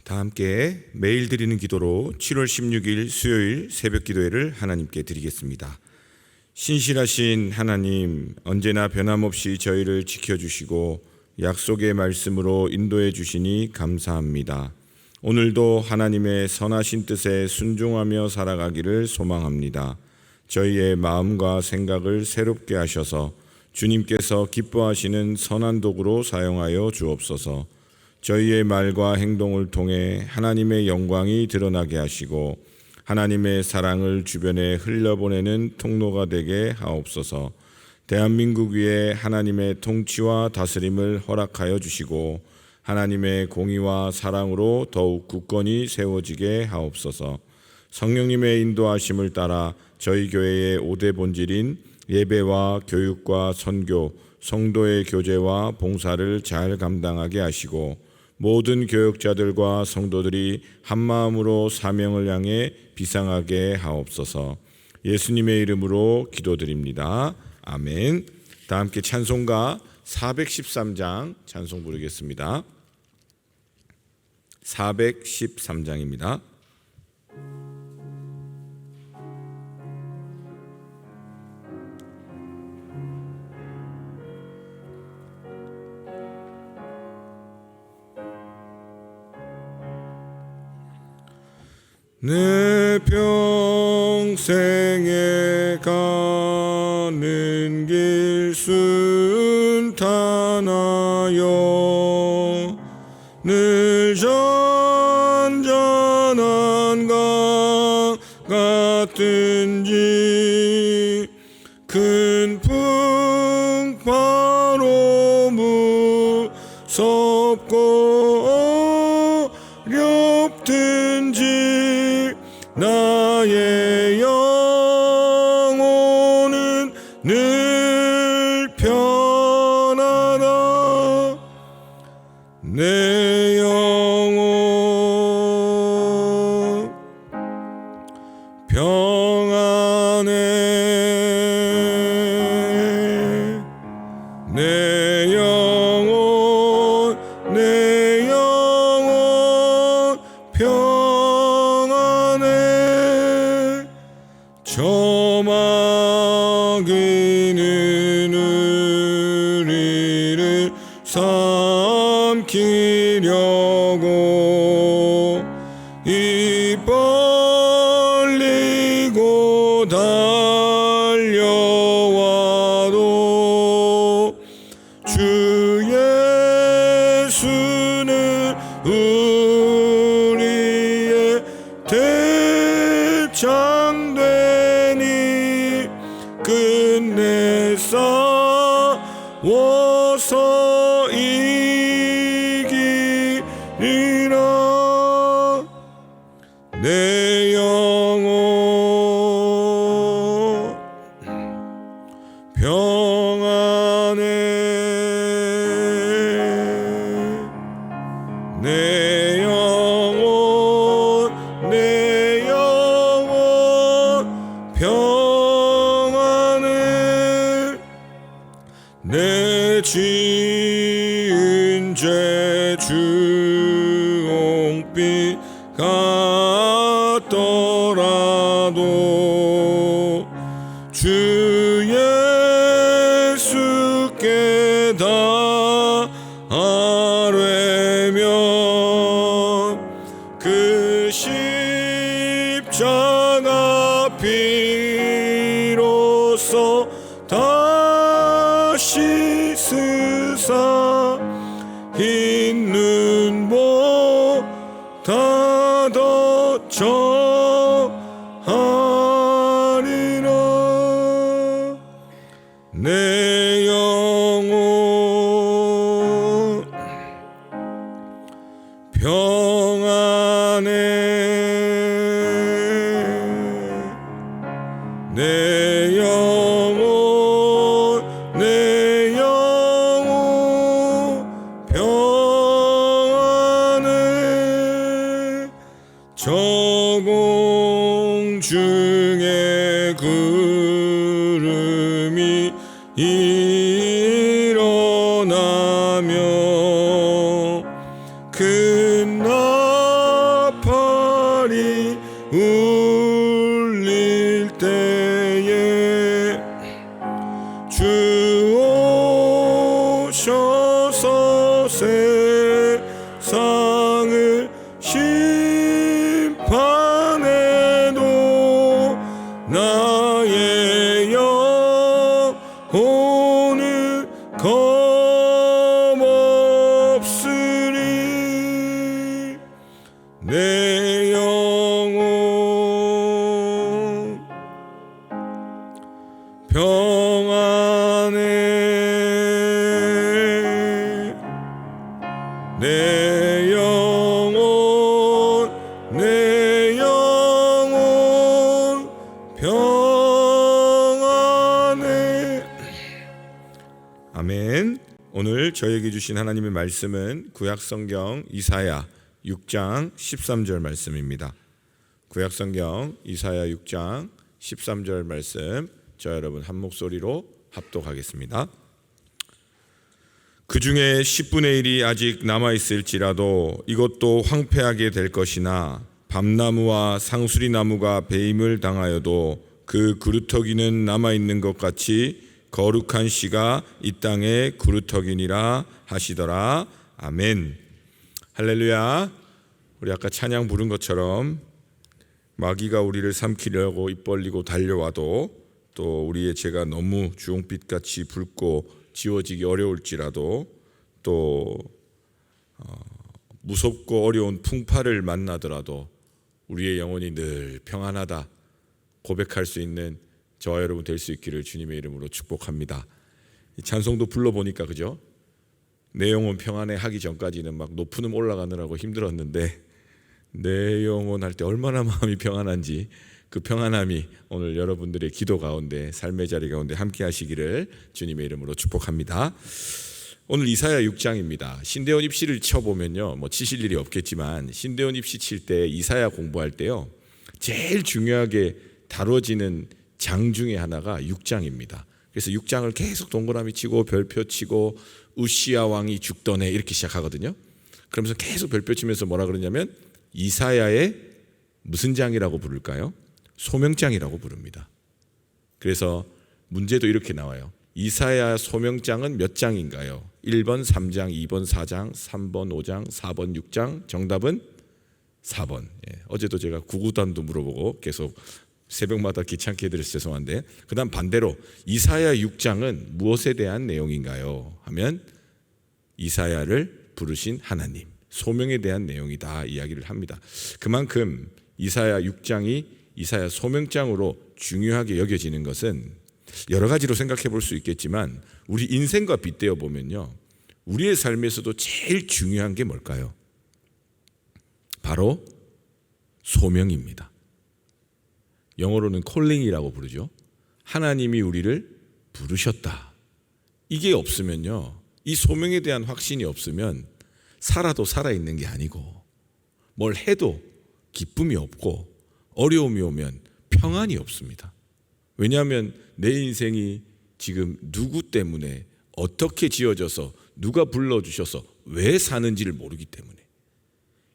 다 함께 매일 드리는 기도로 7월 16일 수요일 새벽 기도회를 하나님께 드리겠습니다. 신실하신 하나님, 언제나 변함없이 저희를 지켜주시고 약속의 말씀으로 인도해 주시니 감사합니다. 오늘도 하나님의 선하신 뜻에 순종하며 살아가기를 소망합니다. 저희의 마음과 생각을 새롭게 하셔서 주님께서 기뻐하시는 선한 도구로 사용하여 주옵소서. 저희의 말과 행동을 통해 하나님의 영광이 드러나게 하시고 하나님의 사랑을 주변에 흘려보내는 통로가 되게 하옵소서. 대한민국 위에 하나님의 통치와 다스림을 허락하여 주시고 하나님의 공의와 사랑으로 더욱 굳건히 세워지게 하옵소서. 성령님의 인도하심을 따라 저희 교회의 5대 본질인 예배와 교육과 선교, 성도의 교제와 봉사를 잘 감당하게 하시고 모든 교역자들과 성도들이 한마음으로 사명을 향해 비상하게 하옵소서. 예수님의 이름으로 기도드립니다. 아멘. 다 함께 찬송가 413장 찬송 부르겠습니다. 413장입니다. 내 평생에 가는 길 순탄하여 늘 잔잔한 강 같은지 큰 풍파로 무섭고 어렵든지 나의 영혼은 늘 편하다. 내 영혼 평안해. 내 영혼 평안해. 저마귀는 우리를 삼키려고 입 벌리고 달려와도 주 예수는 우리의 대장되니 끝내 싸워서 이기리라. 내 영혼 평안해. 내 영혼 평안해. 내 지은 죄 주홍빛 같더라도 주 예수께 다 아뢰면 그 십자가 피로써 다시 쓰사 흰 눈보다 더 정하리라. 내 영혼 평안해. 내 영혼 평안해. 저공중에 구름이 일어나며 큰 나 내 영혼 평안해. 아멘. 오늘 저에게 주신 하나님의 말씀은 구약성경 이사야 6장 13절 말씀입니다. 구약성경 이사야 6장 13절 말씀, 저 여러분 한 목소리로 합독하겠습니다. 그 중에 10분의 1이 아직 남아있을지라도 이것도 황폐하게 될 것이나 밤나무와 상수리나무가 배임을 당하여도 그 그루터기는 남아있는 것 같이 거룩한 씨가 이 땅에 그루터기니라 하시더라. 아멘. 할렐루야. 우리 아까 찬양 부른 것처럼 마귀가 우리를 삼키려고 입 벌리고 달려와도, 또 우리의 죄가 너무 주홍빛같이 붉고 지워지기 어려울지라도, 또 무섭고 어려운 풍파를 만나더라도 우리의 영혼이 늘 평안하다 고백할 수 있는 저와 여러분 될 수 있기를 주님의 이름으로 축복합니다. 이 찬송도 불러보니까 그죠? 내 영혼 평안해 하기 전까지는 막 높은 음 올라가느라고 힘들었는데, 내 영혼 할 때 얼마나 마음이 평안한지, 그 평안함이 오늘 여러분들의 기도 가운데, 삶의 자리 가운데 함께 하시기를 주님의 이름으로 축복합니다. 오늘 이사야 6장입니다. 신대원 입시를 쳐보면요, 뭐 치실 일이 없겠지만 신대원 입시 칠 때 이사야 공부할 때요, 제일 중요하게 다뤄지는 장 중에 하나가 6장입니다. 그래서 6장을 계속 동그라미 치고 별표 치고 우시야 왕이 죽더네 이렇게 시작하거든요. 그러면서 계속 별표 치면서 뭐라 그러냐면 이사야의 무슨 장이라고 부를까요? 소명장이라고 부릅니다. 그래서 문제도 이렇게 나와요. 이사야 소명장은 몇 장인가요? 1번 3장, 2번 4장, 3번 5장, 4번 6장. 정답은 4번. 어제도 제가 구구단도 물어보고 계속 새벽마다 귀찮게 해드려서 죄송한데, 그 다음 반대로 이사야 6장은 무엇에 대한 내용인가요? 하면 이사야를 부르신 하나님, 소명에 대한 내용이다 이야기를 합니다. 그만큼 이사야 6장이 이사야 소명장으로 중요하게 여겨지는 것은 여러 가지로 생각해 볼 수 있겠지만, 우리 인생과 빗대어 보면요, 우리의 삶에서도 제일 중요한 게 뭘까요? 바로 소명입니다. 영어로는 콜링이라고 부르죠. 하나님이 우리를 부르셨다. 이게 없으면요, 이 소명에 대한 확신이 없으면 살아도 살아있는 게 아니고, 뭘 해도 기쁨이 없고, 어려움이 오면 평안이 없습니다. 왜냐하면 내 인생이 지금 누구 때문에 어떻게 지어져서 누가 불러주셔서 왜 사는지를 모르기 때문에.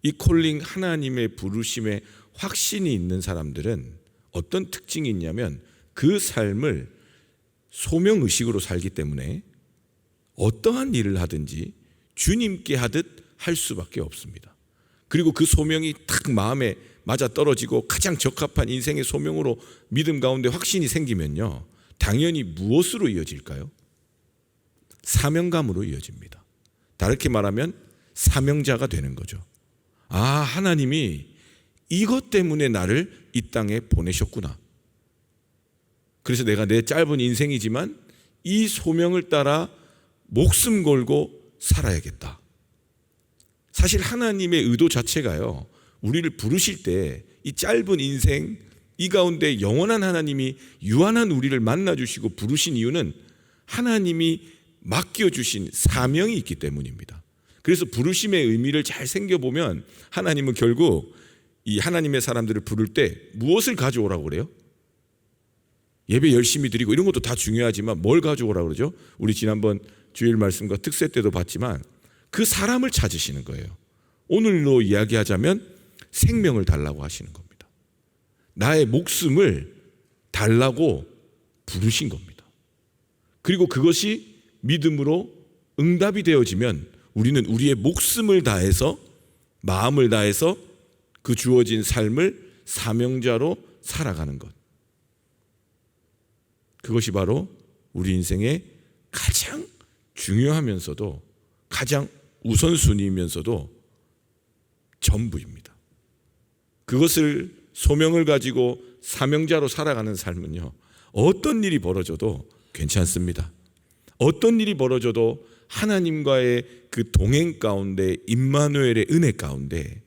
이 콜링, 하나님의 부르심에 확신이 있는 사람들은 어떤 특징이 있냐면 그 삶을 소명의식으로 살기 때문에 어떠한 일을 하든지 주님께 하듯 할 수밖에 없습니다. 그리고 그 소명이 딱 마음에 맞아떨어지고 가장 적합한 인생의 소명으로 믿음 가운데 확신이 생기면요, 당연히 무엇으로 이어질까요? 사명감으로 이어집니다. 다르게 말하면 사명자가 되는 거죠. 아, 하나님이 이것 때문에 나를 이 땅에 보내셨구나. 그래서 내가 내 짧은 인생이지만 이 소명을 따라 목숨 걸고 살아야겠다. 사실 하나님의 의도 자체가요, 우리를 부르실 때 이 짧은 인생, 이 가운데 영원한 하나님이 유한한 우리를 만나주시고 부르신 이유는 하나님이 맡겨주신 사명이 있기 때문입니다. 그래서 부르심의 의미를 잘 생겨보면 하나님은 결국 이 하나님의 사람들을 부를 때 무엇을 가져오라고 그래요? 예배 열심히 드리고 이런 것도 다 중요하지만 뭘 가져오라고 그러죠? 우리 지난번 주일 말씀과 특세 때도 봤지만 그 사람을 찾으시는 거예요. 오늘로 이야기하자면 생명을 달라고 하시는 겁니다. 나의 목숨을 달라고 부르신 겁니다. 그리고 그것이 믿음으로 응답이 되어지면 우리는 우리의 목숨을 다해서, 마음을 다해서 그 주어진 삶을 사명자로 살아가는 것. 그것이 바로 우리 인생의 가장 중요하면서도 가장 우선순위이면서도 전부입니다. 그것을 소명을 가지고 사명자로 살아가는 삶은요, 어떤 일이 벌어져도 괜찮습니다. 어떤 일이 벌어져도 하나님과의 그 동행 가운데, 임마누엘의 은혜 가운데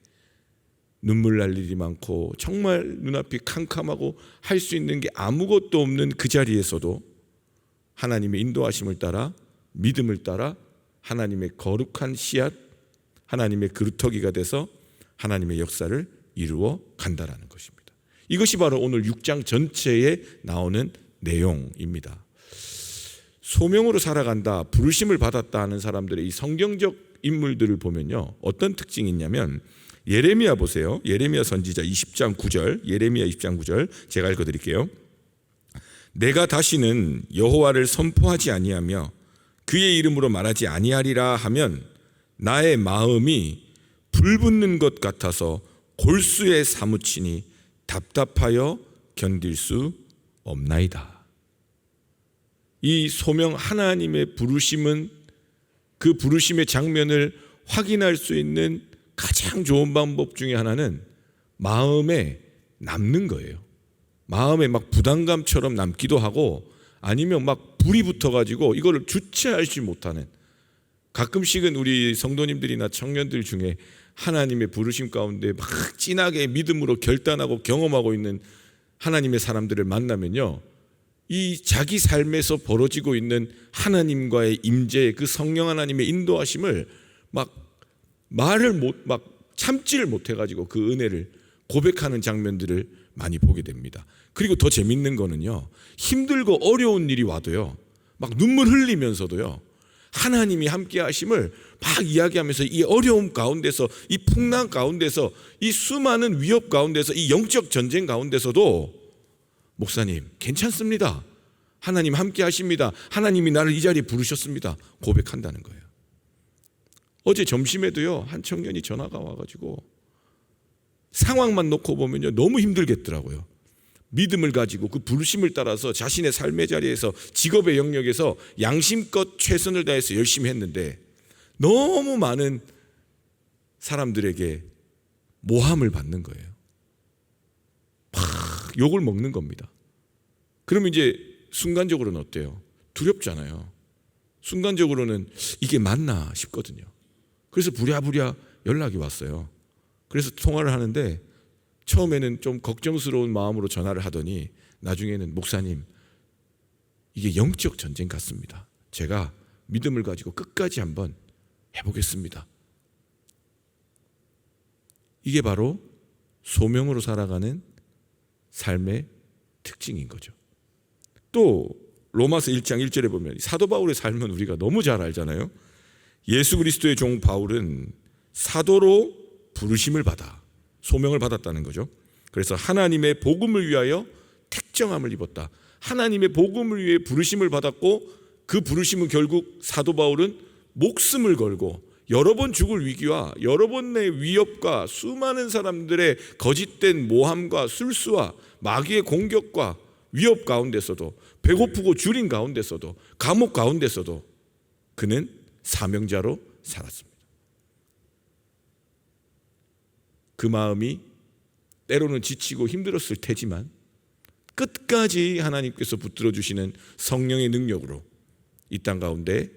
눈물 날 일이 많고 정말 눈앞이 캄캄하고 할 수 있는 게 아무것도 없는 그 자리에서도 하나님의 인도하심을 따라, 믿음을 따라 하나님의 거룩한 씨앗, 하나님의 그루터기가 돼서 하나님의 역사를 이루어 간다라는 것입니다. 이것이 바로 오늘 6장 전체에 나오는 내용입니다. 소명으로 살아간다, 부르심을 받았다 하는 사람들의 이 성경적 인물들을 보면요, 어떤 특징이 있냐면, 예레미야 보세요. 예레미야 선지자 20장 9절, 예레미야 20장 9절 제가 읽어드릴게요. 내가 다시는 여호와를 선포하지 아니하며 그의 이름으로 말하지 아니하리라 하면 나의 마음이 불붙는 것 같아서 골수에 사무치니 답답하여 견딜 수 없나이다. 이 소명 하나님의 부르심은, 그 부르심의 장면을 확인할 수 있는 가장 좋은 방법 중에 하나는 마음에 남는 거예요. 마음에 막 부담감처럼 남기도 하고, 아니면 막 불이 붙어가지고 이거를 주체하지 못하는, 가끔씩은 우리 성도님들이나 청년들 중에 하나님의 부르심 가운데 막 진하게 믿음으로 결단하고 경험하고 있는 하나님의 사람들을 만나면요, 이 자기 삶에서 벌어지고 있는 하나님과의 임재, 그 성령 하나님의 인도하심을 막 참지를 못해가지고 그 은혜를 고백하는 장면들을 많이 보게 됩니다. 그리고 더 재밌는 거는요, 힘들고 어려운 일이 와도요, 막 눈물 흘리면서도요, 하나님이 함께 하심을 막 이야기하면서 이 어려움 가운데서, 이 풍랑 가운데서, 이 수많은 위협 가운데서, 이 영적 전쟁 가운데서도 목사님 괜찮습니다, 하나님 함께 하십니다, 하나님이 나를 이 자리에 부르셨습니다 고백한다는 거예요. 어제 점심에도요, 한 청년이 전화가 와가지고 상황만 놓고 보면요, 너무 힘들겠더라고요. 믿음을 가지고 그 부르심을 따라서 자신의 삶의 자리에서, 직업의 영역에서 양심껏 최선을 다해서 열심히 했는데 너무 많은 사람들에게 모함을 받는 거예요. 막 욕을 먹는 겁니다. 그러면 이제 순간적으로는 어때요? 두렵잖아요. 순간적으로는 이게 맞나 싶거든요. 그래서 부랴부랴 연락이 왔어요. 그래서 통화를 하는데 처음에는 좀 걱정스러운 마음으로 전화를 하더니 나중에는 목사님, 이게 영적 전쟁 같습니다. 제가 믿음을 가지고 끝까지 한번 해보겠습니다. 이게 바로 소명으로 살아가는 삶의 특징인 거죠. 또 로마서 1장 1절에 보면 사도 바울의 삶은 우리가 너무 잘 알잖아요. 예수 그리스도의 종 바울은 사도로 부르심을 받아 소명을 받았다는 거죠. 그래서 하나님의 복음을 위하여 택정함을 입었다. 하나님의 복음을 위해 부르심을 받았고, 그 부르심은 결국 사도 바울은 목숨을 걸고 여러 번 죽을 위기와 여러 번의 위협과 수많은 사람들의 거짓된 모함과 술수와 마귀의 공격과 위협 가운데서도, 배고프고 줄인 가운데서도, 감옥 가운데서도 그는 사명자로 살았습니다. 그 마음이 때로는 지치고 힘들었을 테지만 끝까지 하나님께서 붙들어 주시는 성령의 능력으로 이 땅 가운데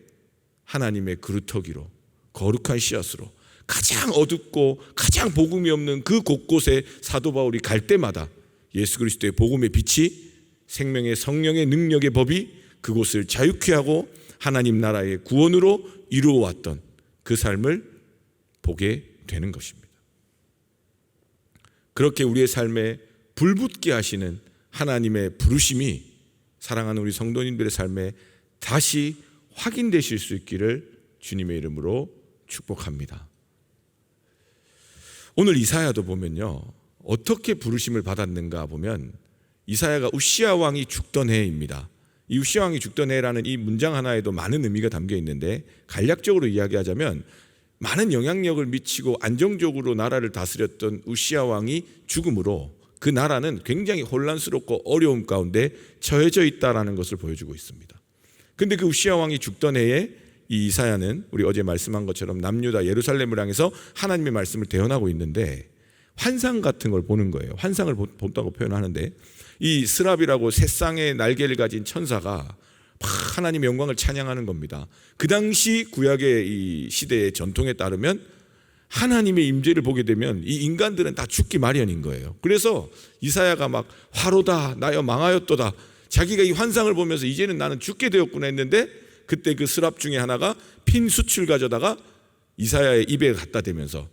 하나님의 그루터기로, 거룩한 씨앗으로 가장 어둡고 가장 복음이 없는 그 곳곳에 사도 바울이 갈 때마다 예수 그리스도의 복음의 빛이, 생명의 성령의 능력의 법이 그곳을 자유케 하고 하나님 나라의 구원으로 이루어왔던 그 삶을 보게 되는 것입니다. 그렇게 우리의 삶에 불붙게 하시는 하나님의 부르심이 사랑하는 우리 성도님들의 삶에 다시 확인되실 수 있기를 주님의 이름으로 축복합니다. 오늘 이사야도 보면요, 어떻게 부르심을 받았는가 보면 이사야가 우시야 왕이 죽던 해입니다. 이 우시야 왕이 죽던 해라는 이 문장 하나에도 많은 의미가 담겨 있는데, 간략적으로 이야기하자면 많은 영향력을 미치고 안정적으로 나라를 다스렸던 우시야 왕이 죽음으로 그 나라는 굉장히 혼란스럽고 어려움 가운데 처해져 있다라는 것을 보여주고 있습니다. 근데 그 우시야 왕이 죽던 해에 이 이사야는 우리 어제 말씀한 것처럼 남유다 예루살렘을 향해서 하나님의 말씀을 대언하고 있는데 환상 같은 걸 보는 거예요. 환상을 본다고 표현하는데, 이 스랍이라고 새 쌍의 날개를 가진 천사가 막 하나님의 영광을 찬양하는 겁니다. 그 당시 구약의 이 시대의 전통에 따르면 하나님의 임재를 보게 되면 이 인간들은 다 죽기 마련인 거예요. 그래서 이사야가 막 화로다 나여 망하였도다, 자기가 이 환상을 보면서 이제는 나는 죽게 되었구나 했는데, 그때 그 스랍 중에 하나가 핀 숯을 가져다가 이사야의 입에 갖다 대면서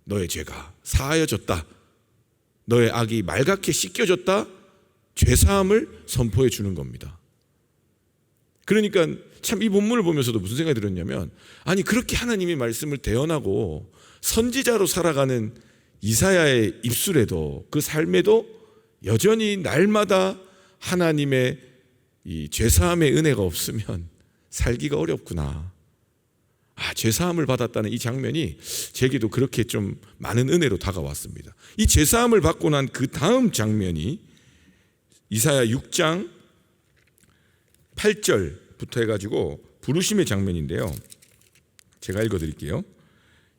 너의 죄가 사하여졌다, 너의 악이 말갛게 씻겨졌다, 죄사함을 선포해 주는 겁니다. 그러니까 참 이 본문을 보면서도 무슨 생각이 들었냐면, 아니 그렇게 하나님의 말씀을 대언하고 선지자로 살아가는 이사야의 입술에도, 그 삶에도 여전히 날마다 하나님의 이 죄사함의 은혜가 없으면 살기가 어렵구나. 죄사함을 받았다는 이 장면이 제게도 그렇게 좀 많은 은혜로 다가왔습니다. 이 죄사함을 받고 난 그 다음 장면이 이사야 6장 8절부터 해가지고 부르심의 장면인데요, 제가 읽어드릴게요.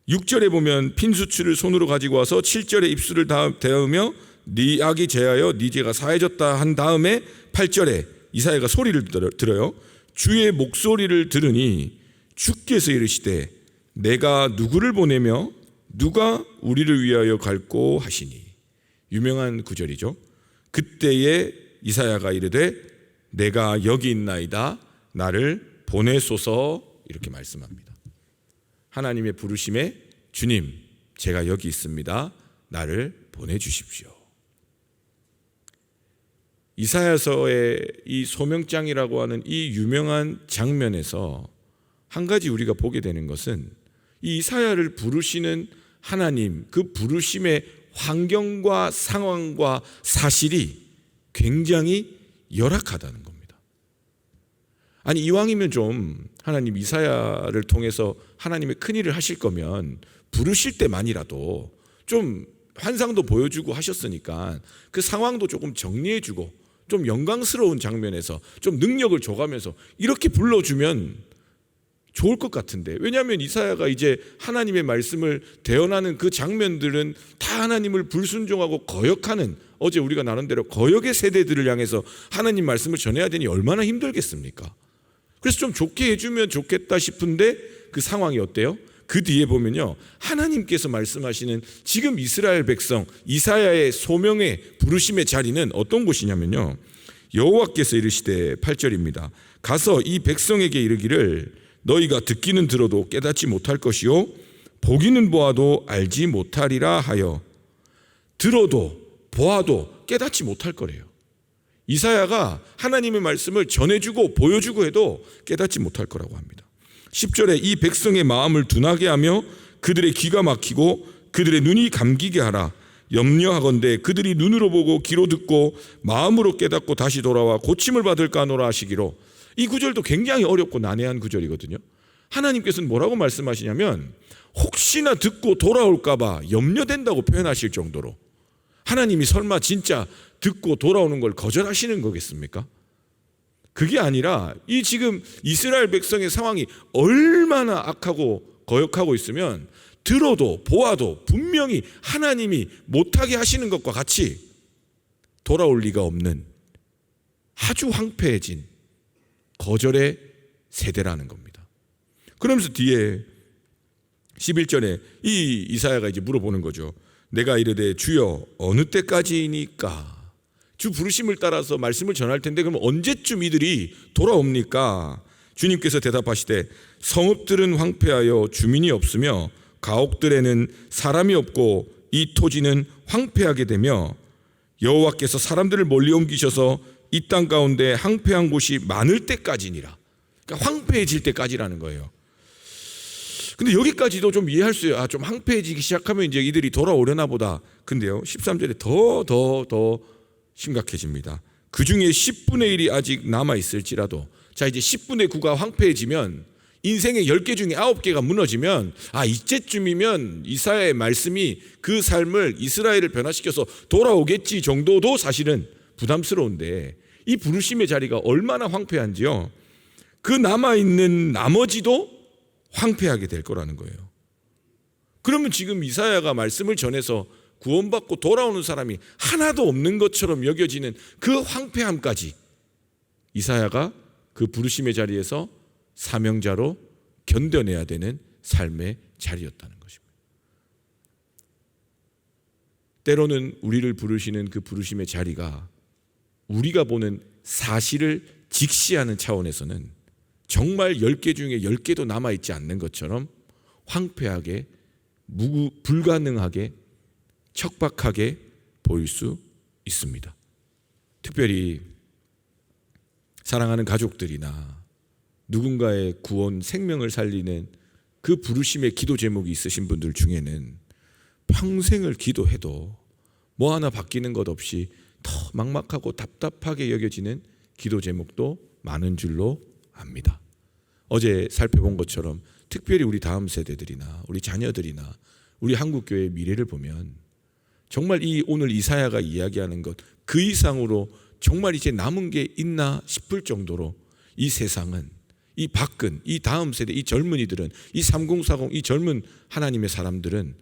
6절에 보면 핀수추를 손으로 가지고 와서 7절에 입술을 대으며 네 악이 제하여 네 죄가 사해졌다 한 다음에 8절에 이사야가 소리를 들어요. 주의 목소리를 들으니 주께서 이르시되 내가 누구를 보내며 누가 우리를 위하여 갈꼬 하시니. 유명한 구절이죠. 그때에 이사야가 이르되 내가 여기 있나이다, 나를 보내소서, 이렇게 말씀합니다. 하나님의 부르심에 주님 제가 여기 있습니다, 나를 보내주십시오. 이사야서의 이 소명장이라고 하는 이 유명한 장면에서 한 가지 우리가 보게 되는 것은 이 이사야를 부르시는 하나님, 그 부르심의 환경과 상황과 사실이 굉장히 열악하다는 겁니다. 아니 이왕이면 좀 하나님 이사야를 통해서 하나님의 큰일을 하실 거면 부르실 때만이라도 좀 환상도 보여주고 하셨으니까 그 상황도 조금 정리해주고 좀 영광스러운 장면에서 좀 능력을 줘가면서 이렇게 불러주면 좋을 것 같은데, 왜냐하면 이사야가 이제 하나님의 말씀을 대언하는 그 장면들은 다 하나님을 불순종하고 거역하는, 어제 우리가 나름대로 거역의 세대들을 향해서 하나님 말씀을 전해야 되니 얼마나 힘들겠습니까? 그래서 좀 좋게 해주면 좋겠다 싶은데 그 상황이 어때요? 그 뒤에 보면요, 하나님께서 말씀하시는 지금 이스라엘 백성 이사야의 소명의 부르심의 자리는 어떤 곳이냐면요, 여호와께서 이르시되 8절입니다. 가서 이 백성에게 이르기를 너희가 듣기는 들어도 깨닫지 못할 것이요 보기는 보아도 알지 못하리라 하여. 들어도 보아도 깨닫지 못할 거래요. 이사야가 하나님의 말씀을 전해주고 보여주고 해도 깨닫지 못할 거라고 합니다. 10절에 이 백성의 마음을 둔하게 하며 그들의 귀가 막히고 그들의 눈이 감기게 하라. 염려하건대 그들이 눈으로 보고 귀로 듣고 마음으로 깨닫고 다시 돌아와 고침을 받을까 하노라 하시기로. 이 구절도 굉장히 어렵고 난해한 구절이거든요. 하나님께서는 뭐라고 말씀하시냐면 혹시나 듣고 돌아올까 봐 염려된다고 표현하실 정도로, 하나님이 설마 진짜 듣고 돌아오는 걸 거절하시는 거겠습니까? 그게 아니라 이 지금 이스라엘 백성의 상황이 얼마나 악하고 거역하고 있으면 들어도 보아도 분명히 하나님이 못하게 하시는 것과 같이 돌아올 리가 없는 아주 황폐해진 거절의 세대라는 겁니다. 그러면서 뒤에 11절에 이 이사야가 이제 물어보는 거죠. 내가 이르되 주여 어느 때까지니까. 주 부르심을 따라서 말씀을 전할 텐데 그럼 언제쯤 이들이 돌아옵니까? 주님께서 대답하시되 성읍들은 황폐하여 주민이 없으며 가옥들에는 사람이 없고 이 토지는 황폐하게 되며 여호와께서 사람들을 멀리 옮기셔서 이 땅 가운데 황폐한 곳이 많을 때까지니라. 그러니까 황폐해질 때까지라는 거예요. 근데 여기까지도 좀 이해할 수 있어요. 좀 황폐해지기 시작하면 이제 이들이 돌아오려나 보다. 근데요 13절에 더 심각해집니다. 그 중에 10분의 1이 아직 남아있을지라도, 자 이제 10분의 9가 황폐해지면 인생의 10개 중에 9개가 무너지면 이때쯤이면 이사야의 말씀이 그 삶을 이스라엘을 변화시켜서 돌아오겠지 정도도 사실은 부담스러운데, 이 부르심의 자리가 얼마나 황폐한지요, 그 남아있는 나머지도 황폐하게 될 거라는 거예요. 그러면 지금 이사야가 말씀을 전해서 구원받고 돌아오는 사람이 하나도 없는 것처럼 여겨지는 그 황폐함까지 이사야가 그 부르심의 자리에서 사명자로 견뎌내야 되는 삶의 자리였다는 것입니다. 때로는 우리를 부르시는 그 부르심의 자리가 우리가 보는 사실을 직시하는 차원에서는 정말 10개 중에 10개도 남아있지 않는 것처럼 황폐하게, 불가능하게, 척박하게 보일 수 있습니다. 특별히 사랑하는 가족들이나 누군가의 구원, 생명을 살리는 그 부르심의 기도 제목이 있으신 분들 중에는 평생을 기도해도 뭐 하나 바뀌는 것 없이 더 막막하고 답답하게 여겨지는 기도 제목도 많은 줄로 압니다. 어제 살펴본 것처럼 특별히 우리 다음 세대들이나 우리 자녀들이나 우리 한국교회의 미래를 보면 정말 오늘 이사야가 이야기하는 것 그 이상으로 정말 이제 남은 게 있나 싶을 정도로 이 세상은, 이 밖은, 이 다음 세대, 이 젊은이들은, 이 3040, 이 젊은 하나님의 사람들은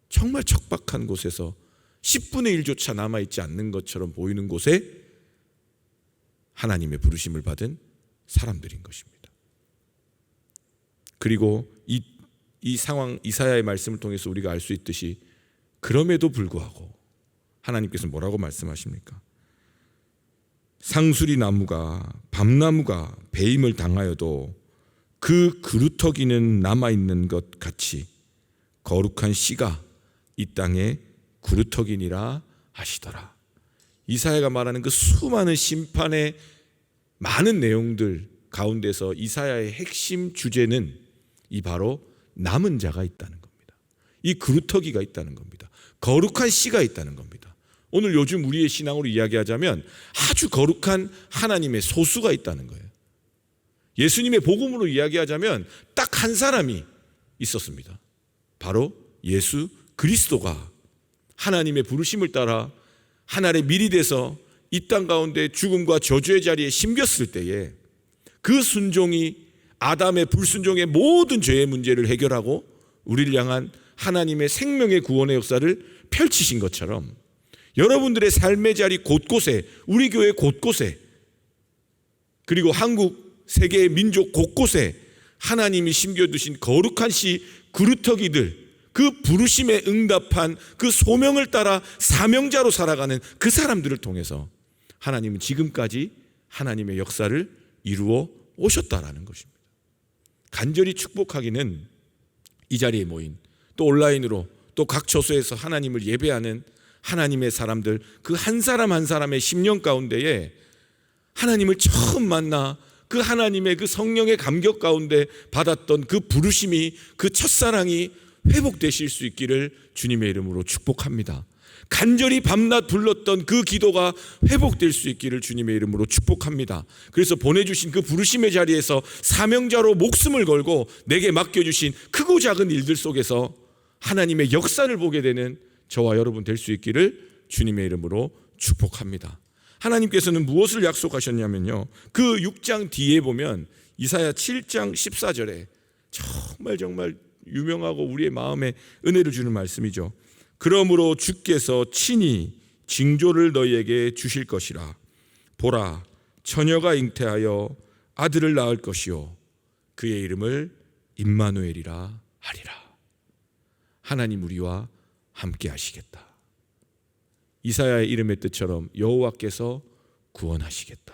정말 척박한 곳에서 10분의 1조차 남아있지 않는 것처럼 보이는 곳에 하나님의 부르심을 받은 사람들인 것입니다. 그리고 이 상황, 이사야의 말씀을 통해서 우리가 알 수 있듯이 그럼에도 불구하고 하나님께서 뭐라고 말씀하십니까? 상수리 나무가, 밤나무가 배임을 당하여도 그 그루터기는 남아있는 것 같이 거룩한 씨가 이 땅에 그루터기니라 하시더라. 이사야가 말하는 그 수많은 심판의 많은 내용들 가운데서 이사야의 핵심 주제는 이 바로 남은 자가 있다는 겁니다. 이 그루터기가 있다는 겁니다. 거룩한 씨가 있다는 겁니다. 오늘 요즘 우리의 신앙으로 이야기하자면 아주 거룩한 하나님의 소수가 있다는 거예요. 예수님의 복음으로 이야기하자면 딱 한 사람이 있었습니다. 바로 예수 그리스도가 하나님의 부르심을 따라 하늘에 미리 돼서 이 땅 가운데 죽음과 저주의 자리에 심겼을 때에 그 순종이 아담의 불순종의 모든 죄의 문제를 해결하고 우리를 향한 하나님의 생명의 구원의 역사를 펼치신 것처럼 여러분들의 삶의 자리 곳곳에, 우리 교회 곳곳에, 그리고 한국, 세계의 민족 곳곳에 하나님이 심겨두신 거룩한 씨 그루터기들, 그 부르심에 응답한 그 소명을 따라 사명자로 살아가는 그 사람들을 통해서 하나님은 지금까지 하나님의 역사를 이루어 오셨다라는 것입니다. 간절히 축복하기는 이 자리에 모인, 또 온라인으로, 또 각 처소에서 하나님을 예배하는 하나님의 사람들, 그 한 사람 한 사람의 심령 가운데에 하나님을 처음 만나 그 하나님의 그 성령의 감격 가운데 받았던 그 부르심이, 그 첫사랑이 회복되실 수 있기를 주님의 이름으로 축복합니다. 간절히 밤낮 불렀던 그 기도가 회복될 수 있기를 주님의 이름으로 축복합니다. 그래서 보내주신 그 부르심의 자리에서 사명자로 목숨을 걸고 내게 맡겨주신 크고 작은 일들 속에서 하나님의 역사를 보게 되는 저와 여러분 될 수 있기를 주님의 이름으로 축복합니다. 하나님께서는 무엇을 약속하셨냐면요, 그 6장 뒤에 보면 이사야 7장 14절에 정말 유명하고 우리의 마음에 은혜를 주는 말씀이죠. 그러므로 주께서 친히 징조를 너희에게 주실 것이라. 보라, 처녀가 잉태하여 아들을 낳을 것이요 그의 이름을 임마누엘이라 하리라. 하나님 우리와 함께 하시겠다. 이사야의 이름의 뜻처럼 여호와께서 구원하시겠다.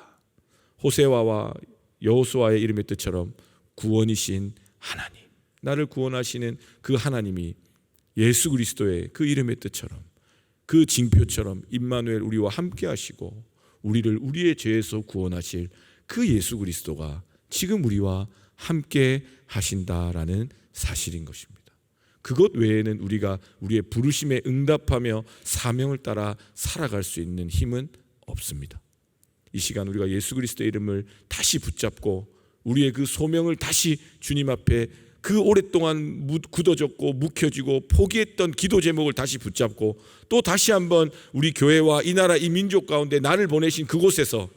호세아와 여호수아의 이름의 뜻처럼 구원이신 하나님, 나를 구원하시는 그 하나님이 예수 그리스도의 그 이름의 뜻처럼, 그 징표처럼 임마누엘 우리와 함께 하시고 우리를 우리의 죄에서 구원하실 그 예수 그리스도가 지금 우리와 함께 하신다라는 사실인 것입니다. 그것 외에는 우리가 우리의 부르심에 응답하며 사명을 따라 살아갈 수 있는 힘은 없습니다. 이 시간 우리가 예수 그리스도의 이름을 다시 붙잡고 우리의 그 소명을 다시 주님 앞에 그 오랫동안 굳어졌고 묵혀지고 포기했던 기도 제목을 다시 붙잡고 또 다시 한번 우리 교회와 이 나라 이 민족 가운데 나를 보내신 그곳에서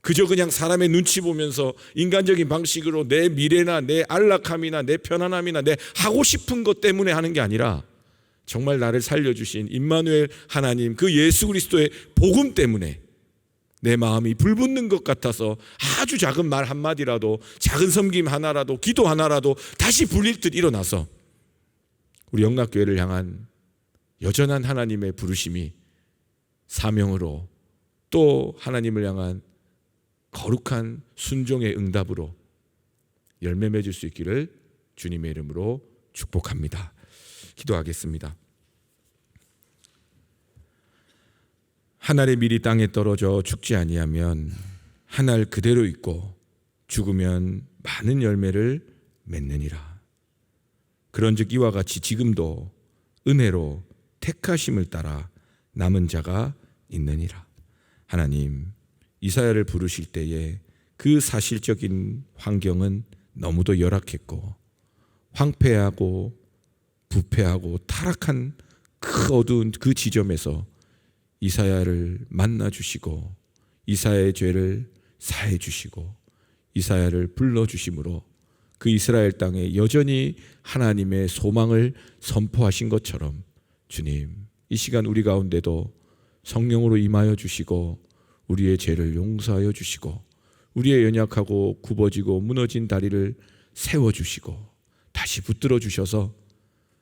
그저 그냥 사람의 눈치 보면서 인간적인 방식으로 내 미래나 내 안락함이나 내 편안함이나 내 하고 싶은 것 때문에 하는 게 아니라 정말 나를 살려주신 임마누엘 하나님 그 예수 그리스도의 복음 때문에 내 마음이 불붙는 것 같아서 아주 작은 말 한마디라도, 작은 섬김 하나라도, 기도 하나라도 다시 불릴 듯 일어나서 우리 영락교회를 향한 여전한 하나님의 부르심이 사명으로, 또 하나님을 향한 거룩한 순종의 응답으로 열매 맺을 수 있기를 주님의 이름으로 축복합니다. 기도하겠습니다. 한 알의 밀이 땅에 떨어져 죽지 아니하면 한 알 그대로 있고 죽으면 많은 열매를 맺느니라. 그런즉 이와 같이 지금도 은혜로 택하심을 따라 남은 자가 있느니라. 하나님, 이사야를 부르실 때에 그 사실적인 환경은 너무도 열악했고 황폐하고 부패하고 타락한 그 어두운 그 지점에서 이사야를 만나 주시고 이사야의 죄를 사해 주시고 이사야를 불러 주심으로 그 이스라엘 땅에 여전히 하나님의 소망을 선포하신 것처럼 주님, 이 시간 우리 가운데도 성령으로 임하여 주시고 우리의 죄를 용서하여 주시고 우리의 연약하고 굽어지고 무너진 다리를 세워주시고 다시 붙들어 주셔서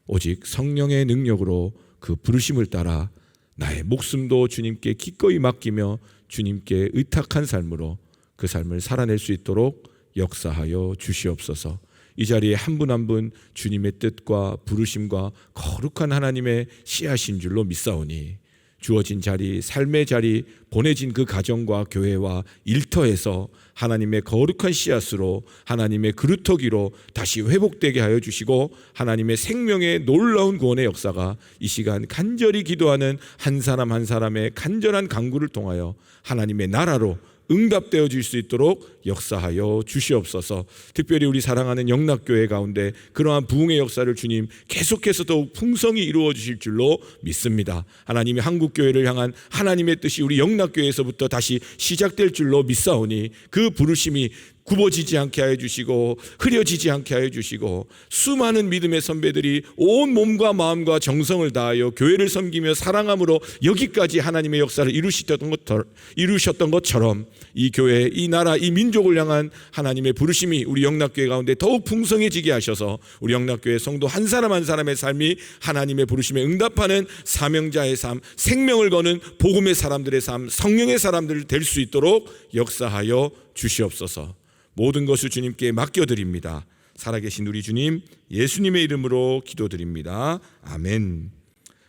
오직 성령의 능력으로 그 부르심을 따라 나의 목숨도 주님께 기꺼이 맡기며 주님께 의탁한 삶으로 그 삶을 살아낼 수 있도록 역사하여 주시옵소서. 이 자리에 한 분 한 분 주님의 뜻과 부르심과 거룩한 하나님의 씨앗인 줄로 믿사오니 주어진 자리, 삶의 자리, 보내진 그 가정과 교회와 일터에서 하나님의 거룩한 씨앗으로 하나님의 그루터기로 다시 회복되게 하여 주시고 하나님의 생명의 놀라운 구원의 역사가 이 시간 간절히 기도하는 한 사람 한 사람의 간절한 간구를 통하여 하나님의 나라로 응답되어 질 수 있도록 역사하여 주시옵소서. 특별히 우리 사랑하는 영락교회 가운데 그러한 부흥의 역사를 주님 계속해서 더욱 풍성히 이루어 주실 줄로 믿습니다. 하나님이 한국교회를 향한 하나님의 뜻이 우리 영락교회에서부터 다시 시작될 줄로 믿사오니 그 부르심이 굽어지지 않게 하여 주시고 흐려지지 않게 하여 주시고 수많은 믿음의 선배들이 온 몸과 마음과 정성을 다하여 교회를 섬기며 사랑함으로 여기까지 하나님의 역사를 이루셨던 것처럼 이 교회, 이 나라, 이 민족을 향한 하나님의 부르심이 우리 영락교회 가운데 더욱 풍성해지게 하셔서 우리 영락교회 성도 한 사람 한 사람의 삶이 하나님의 부르심에 응답하는 사명자의 삶, 생명을 거는 복음의 사람들의 삶, 성령의 사람들 될 수 있도록 역사하여 주시옵소서. 모든 것을 주님께 맡겨드립니다. 살아계신 우리 주님 예수님의 이름으로 기도드립니다. 아멘.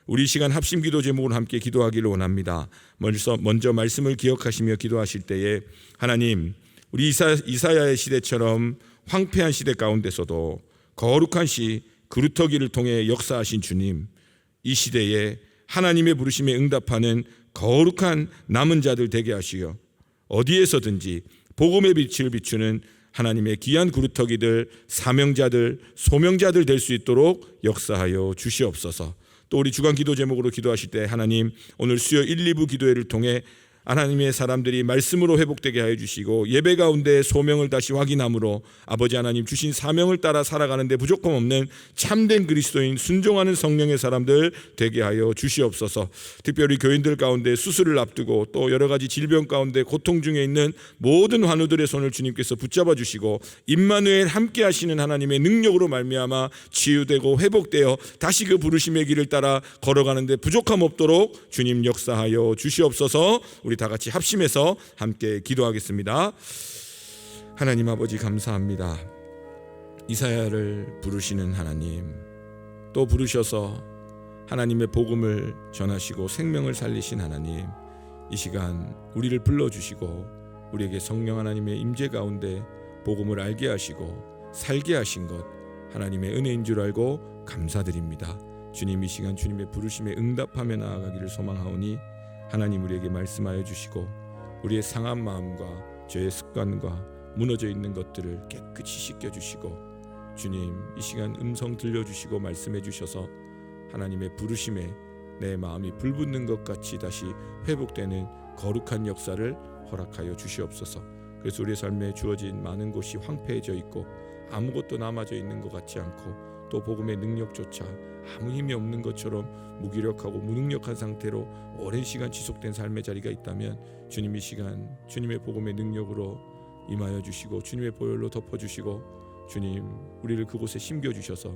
우리 시간 합심기도 제목을 함께 기도하기를 원합니다. 먼저 말씀을 기억하시며 기도하실 때에 하나님, 우리 이사야의 시대처럼 황폐한 시대 가운데서도 거룩한 시 그루터기를 통해 역사하신 주님, 이 시대에 하나님의 부르심에 응답하는 거룩한 남은 자들 되게 하시어 어디에서든지 복음의 빛을 비추는 하나님의 귀한 그루터기들, 사명자들, 소명자들 될 수 있도록 역사하여 주시옵소서. 또 우리 주간 기도 제목으로 기도하실 때 하나님, 오늘 수요 1, 2부 기도회를 통해 하나님의 사람들이 말씀으로 회복되게 하여 주시고 예배 가운데 소명을 다시 확인함으로 아버지 하나님 주신 사명을 따라 살아가는데 부족함 없는 참된 그리스도인 순종하는 성령의 사람들 되게 하여 주시옵소서. 특별히 교인들 가운데 수술을 앞두고 또 여러 가지 질병 가운데 고통 중에 있는 모든 환우들의 손을 주님께서 붙잡아 주시고 임마누엘 함께 하시는 하나님의 능력으로 말미암아 치유되고 회복되어 다시 그 부르심의 길을 따라 걸어가는데 부족함 없도록 주님 역사하여 주시옵소서. 우리 다 같이 합심해서 함께 기도하겠습니다. 하나님 아버지 감사합니다. 이사야를 부르시는 하나님, 또 부르셔서 하나님의 복음을 전하시고 생명을 살리신 하나님, 이 시간 우리를 불러주시고 우리에게 성령 하나님의 임재 가운데 복음을 알게 하시고 살게 하신 것 하나님의 은혜인 줄 알고 감사드립니다. 주님, 이 시간 주님의 부르심에 응답하며 나아가기를 소망하오니 하나님 우리에게 말씀하여 주시고 우리의 상한 마음과 죄의 습관과 무너져 있는 것들을 깨끗이 씻겨주시고 주님, 이 시간 음성 들려주시고 말씀해 주셔서 하나님의 부르심에 내 마음이 불붙는 것 같이 다시 회복되는 거룩한 역사를 허락하여 주시옵소서. 그래서 우리의 삶에 주어진 많은 곳이 황폐해져 있고 아무것도 남아져 있는 것 같지 않고 또 복음의 능력조차 아무 힘이 없는 것처럼 무기력하고 무능력한 상태로 오랜 시간 지속된 삶의 자리가 있다면 주님 이 시간 주님의 복음의 능력으로 임하여 주시고 주님의 보혈로 덮어주시고 주님 우리를 그곳에 심겨주셔서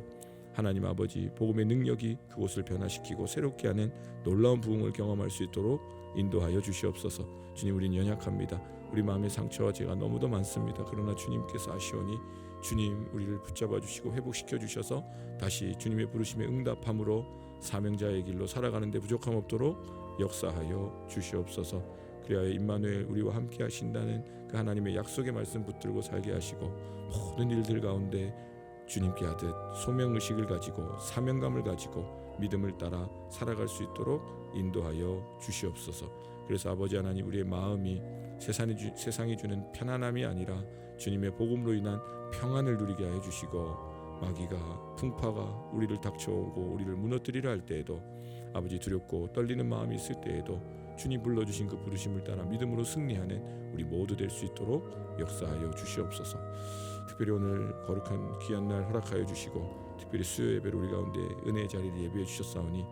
하나님 아버지 복음의 능력이 그곳을 변화시키고 새롭게 하는 놀라운 부흥을 경험할 수 있도록 인도하여 주시옵소서. 주님 우린 연약합니다. 우리 마음의 상처와 죄가 너무도 많습니다. 그러나 주님께서 아시오니 주님 우리를 붙잡아 주시고 회복시켜 주셔서 다시 주님의 부르심에 응답함으로 사명자의 길로 살아가는 데 부족함 없도록 역사하여 주시옵소서. 그리하여 임마누엘 우리와 함께 하신다는 그 하나님의 약속의 말씀 붙들고 살게 하시고 모든 일들 가운데 주님께 하듯 소명의식을 가지고 사명감을 가지고 믿음을 따라 살아갈 수 있도록 인도하여 주시옵소서. 그래서 아버지 하나님 우리의 마음이 세상이 주는 편안함이 아니라 주님의 복음으로 인한 평안을 누리게 하여 주시고 마귀가 풍파가 우리를 닥쳐오고 우리를 무너뜨리려 할 때에도 아버지 두렵고 떨리는 마음이 있을 때에도 주님 불러주신 그 부르심을 따라 믿음으로 승리하는 우리 모두 될 수 있도록 역사하여 주시옵소서. 특별히 오늘 거룩한 귀한 날 허락하여 주시고 특별히 수요 예배를 우리 가운데 은혜의 자리를 예비해 주셨사오니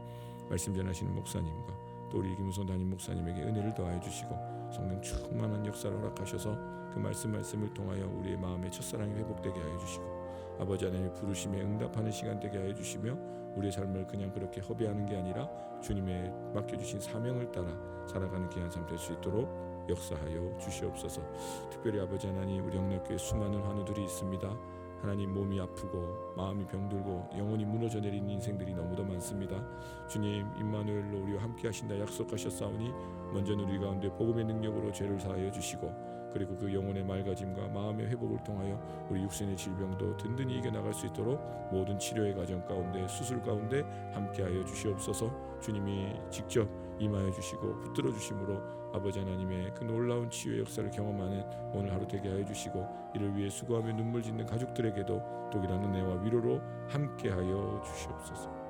말씀 전하시는 목사님과 또 우리 김우선 담임 목사님에게 은혜를 더하여 주시고 성령 충만한 역사를 허락하셔서 그 말씀을 통하여 우리의 마음의 첫사랑이 회복되게 하여 주시고 아버지 하나님의 부르심에 응답하는 시간 되게 하여 주시며 우리의 삶을 그냥 그렇게 허비하는 게 아니라 주님의 맡겨주신 사명을 따라 살아가는 귀한 삶 될 수 있도록 역사하여 주시옵소서. 특별히 아버지 하나님 우리 영락교회 수많은 환우들이 있습니다. 하나님 몸이 아프고 마음이 병들고 영혼이 무너져 내리는 인생들이 너무도 많습니다. 주님 임마누엘로 우리와 함께 하신다 약속하셨사오니 먼저는 우리 가운데 복음의 능력으로 죄를 사하여 주시고 그리고 그 영혼의 맑아짐과 마음의 회복을 통하여 우리 육신의 질병도 든든히 이겨나갈 수 있도록 모든 치료의 과정 가운데 수술 가운데 함께하여 주시옵소서. 주님이 직접 임하여 주시고 붙들어 주심으로 아버지 하나님의 그 놀라운 치유의 역사를 경험하는 오늘 하루 되게 하여 주시고 이를 위해 수고하며 눈물 짓는 가족들에게도 독일한 은혜와 위로로 함께하여 주시옵소서.